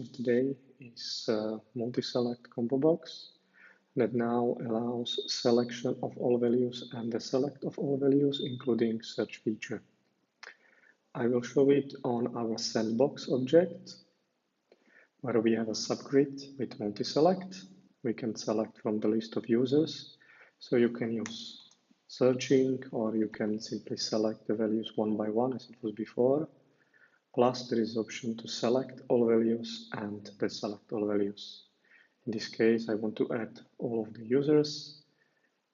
Today is multi-select combo box that now allows selection of all values and the select of all values, including search feature. I will show it on our sandbox object, where we have a subgrid with multi-select. We can select from the list of users, so you can use searching, or you can simply select the values one by one as it was before. Plus, there is option to select all values and deselect all values. In this case, I want to add all of the users.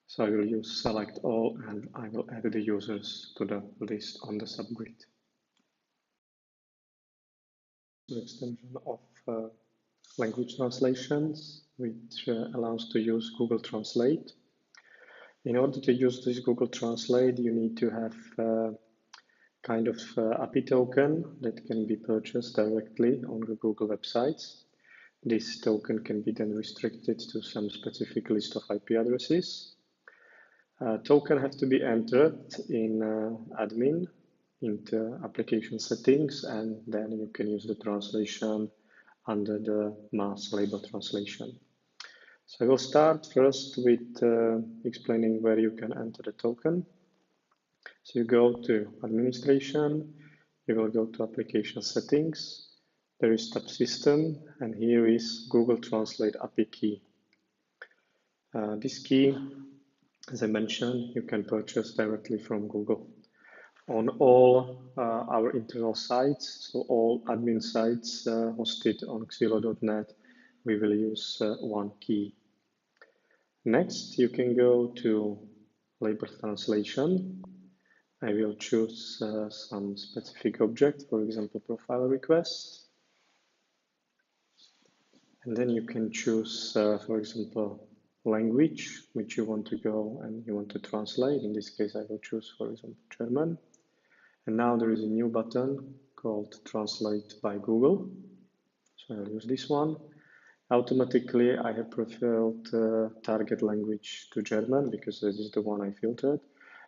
So I will use select all and I will add the users to the list on the subgrid. The extension of language translations, which allows to use Google Translate. In order to use this Google Translate, you need to have kind of API token that can be purchased directly on the Google websites. This token can be then restricted to some specific list of IP addresses. Token has to be entered in admin into application settings, and then you can use the translation under the mass label translation. So I will start first with explaining where you can enter the token. So you go to administration, you will go to application settings, there is tab system, and here is Google Translate API key. This key, as I mentioned, you can purchase directly from Google. On all our internal sites, so all admin sites hosted on Xeelo.net, we will use one key. Next, you can go to label translation. I will choose some specific object, for example, profile request. And then you can choose, for example, language, which you want to go and you want to translate. In this case, I will choose, for example, German. And now there is a new button called Translate by Google. So I'll use this one. Automatically, I have preferred target language to German because this is the one I filtered.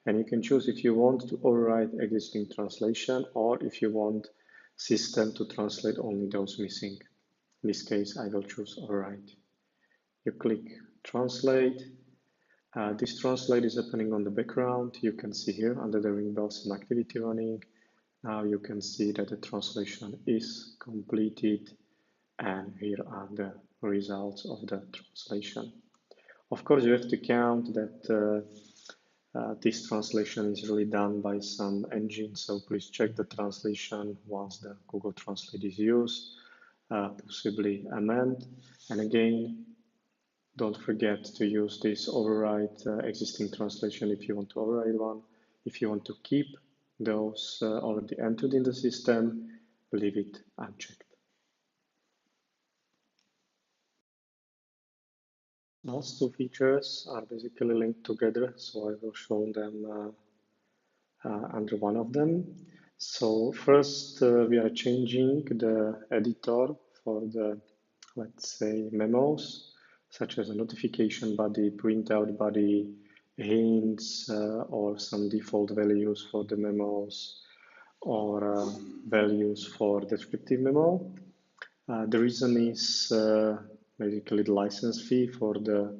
And you can choose if you want to override existing translation or if you want system to translate only those missing. In this case, I will choose override. You click translate. This translate is happening on the background. You can see here under the ring bell some activity running. Now you can see that the translation is completed, and here are the results of the translation. Of course, you have to count that this translation is really done by some engine, so please check the translation once the Google Translate is used, possibly amend. And again, don't forget to use this override existing translation if you want to override one. If you want to keep those already entered in the system, leave it unchecked. Those two features are basically linked together, so I will show them under one of them. So first, we are changing the editor for the, let's say, memos, such as a notification body, printout body, hints, or some default values for the memos, or values for descriptive memo. The reason is basically the license fee for the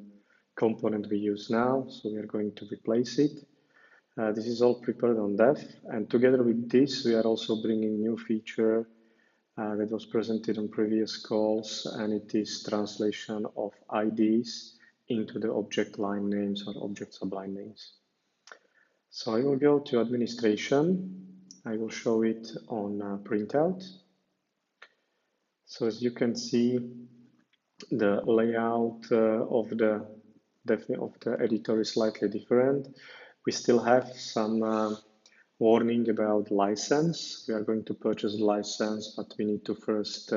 component we use now, so we are going to replace it. This is all prepared on dev, and together with this, we are also bringing new feature that was presented on previous calls, and it is translation of IDs into the object line names or object subline names. So I will go to administration. I will show it on printout. So as you can see, the layout of the editor is slightly different. We still have some warning about license. We are going to purchase a license, but we need to first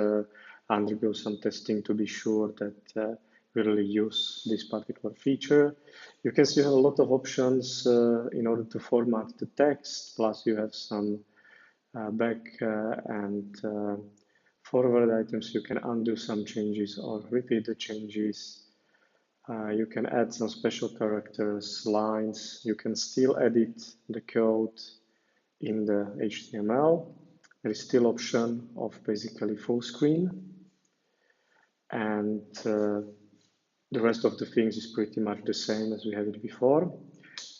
undergo some testing to be sure that we really use this particular feature. You can see you have a lot of options in order to format the text, plus you have some back and forward items. You can undo some changes or repeat the changes. You can add some special characters, lines. You can still edit the code in the HTML. There is still option of basically full screen. and the rest of the things is pretty much the same as we had it before.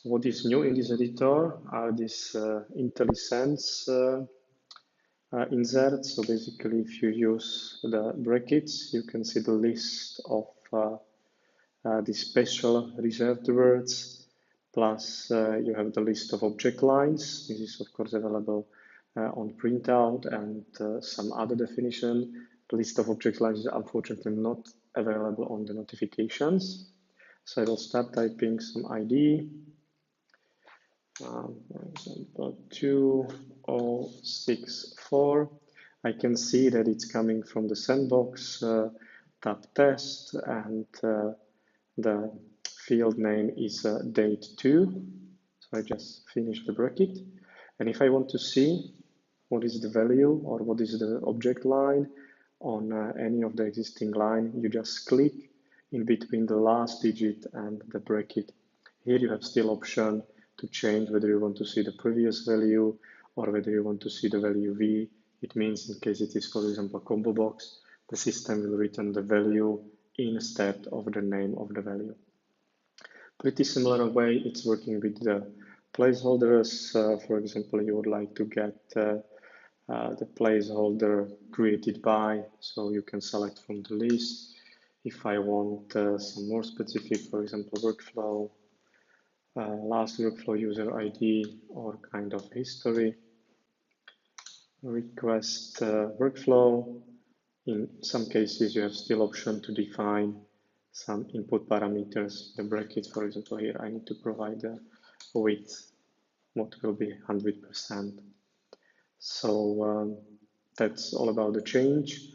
What is new in this editor are these IntelliSense inserts. So basically, if you use the brackets, you can see the list of the special reserved words, plus you have the list of object lines. This is of course available on printout and some other definition. The list of object lines is unfortunately not available on the notifications. So I will start typing some ID. For example, 2064. I can see that it's coming from the sandbox tab test, and the field name is date2. So I just finish the bracket. And if I want to see what is the value or what is the object line on any of the existing line, you just click in between the last digit and the bracket. Here you have still option to change whether you want to see the previous value or whether you want to see the value V. It means in case it is, for example, a combo box, the system will return the value instead of the name of the value. Pretty similar way it's working with the placeholders. For example, you would like to get the placeholder created by, so you can select from the list. If I want some more specific, for example, workflow, last workflow user ID or kind of history, request workflow. In some cases, you have still option to define some input parameters. The brackets, for example, here I need to provide a width, what will be 100%. So that's all about the change.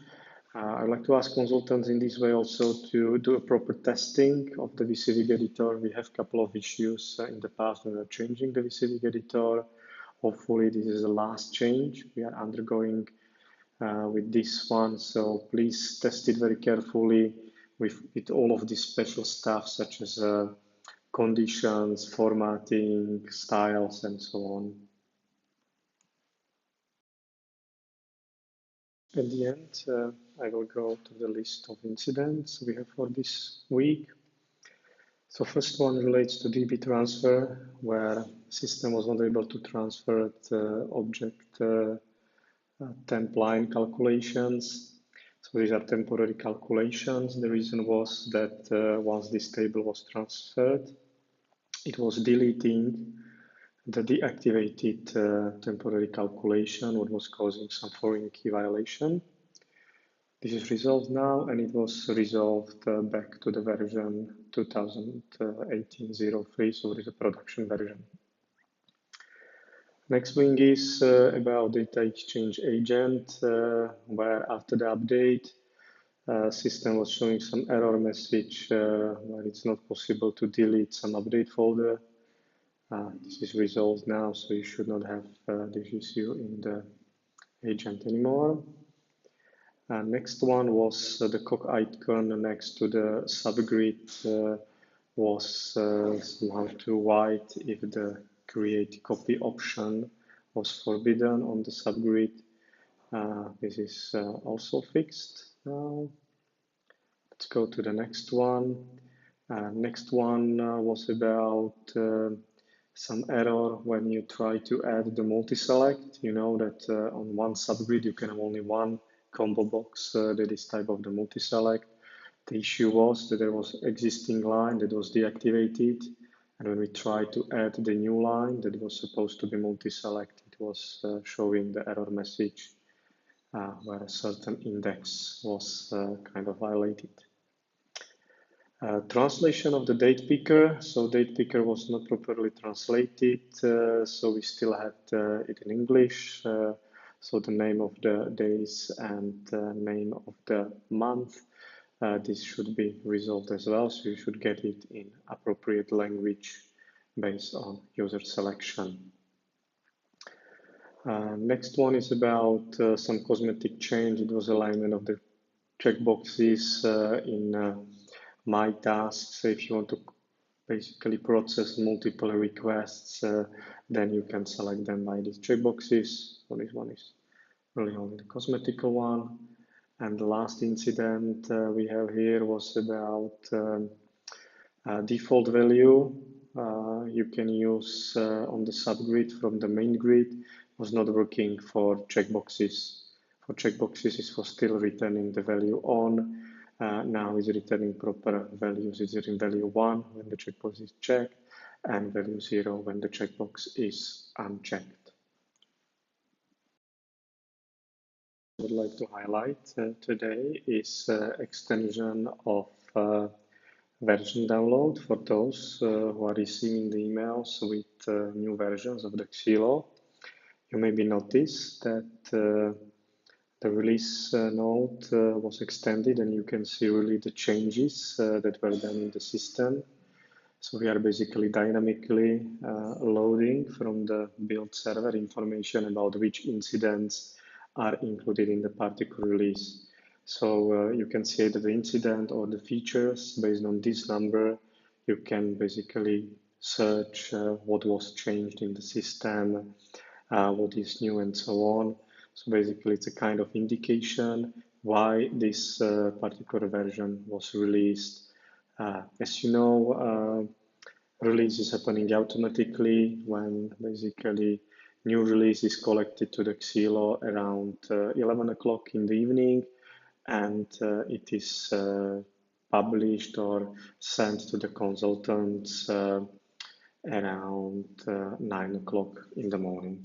I'd like to ask consultants in this way also to do a proper testing of the VCVig editor. We have a couple of issues in the past when we are changing the VCVig editor. Hopefully this is the last change we are undergoing with this one. So please test it very carefully with all of this special stuff such as conditions, formatting, styles, and so on. At the end, I will go to the list of incidents we have for this week. So first one relates to DB transfer, where system was not able to transfer the object temp line calculations. So these are temporary calculations. The reason was that once this table was transferred, it was deleting the deactivated temporary calculation, what was causing some foreign key violation. This is resolved now, and it was resolved back to the version 2018-03, so it is a production version. Next thing is about data exchange agent, where after the update, system was showing some error message where it's not possible to delete some update folder. This is resolved now, so you should not have this issue in the agent anymore. Next one was the cog icon next to the subgrid was somehow too white if the create copy option was forbidden on the subgrid. This is also fixed now. Let's go to the next one. Next one was about some error when you try to add the multi-select. You know that on one subgrid you can have only one combo box that is type of the multi-select. The issue was that there was existing line that was deactivated, and when we tried to add the new line that was supposed to be multi-select, it was showing the error message where a certain index was kind of violated. Translation of the date picker. So date picker was not properly translated, so we still had it in English. So the name of the days and name of the month. This should be resolved as well, so you should get it in appropriate language based on user selection. Next one is about some cosmetic change. It was alignment of the checkboxes in my tasks. So if you want to basically process multiple requests, then you can select them by these checkboxes. So this one is really only the cosmetical one. And the last incident we have here was about default value you can use on the subgrid from the main grid was not working for checkboxes. For checkboxes, it was still returning the value on. Now it's returning proper values. It's in value 1 when the checkbox is checked and value 0 when the checkbox is unchecked. I would like to highlight today is extension of version download for those who are receiving the emails with new versions of the Xeelo. You maybe notice that the release note was extended and you can see really the changes that were done in the system. So we are basically dynamically loading from the build server information about which incidents are included in the particular release. So you can say that the incident or the features based on this number, you can basically search what was changed in the system, what is new and so on. So basically it's a kind of indication why this particular version was released. As you know, release is happening automatically when basically new release is collected to the Xeelo around 11 o'clock in the evening, and it is published or sent to the consultants around 9 o'clock in the morning.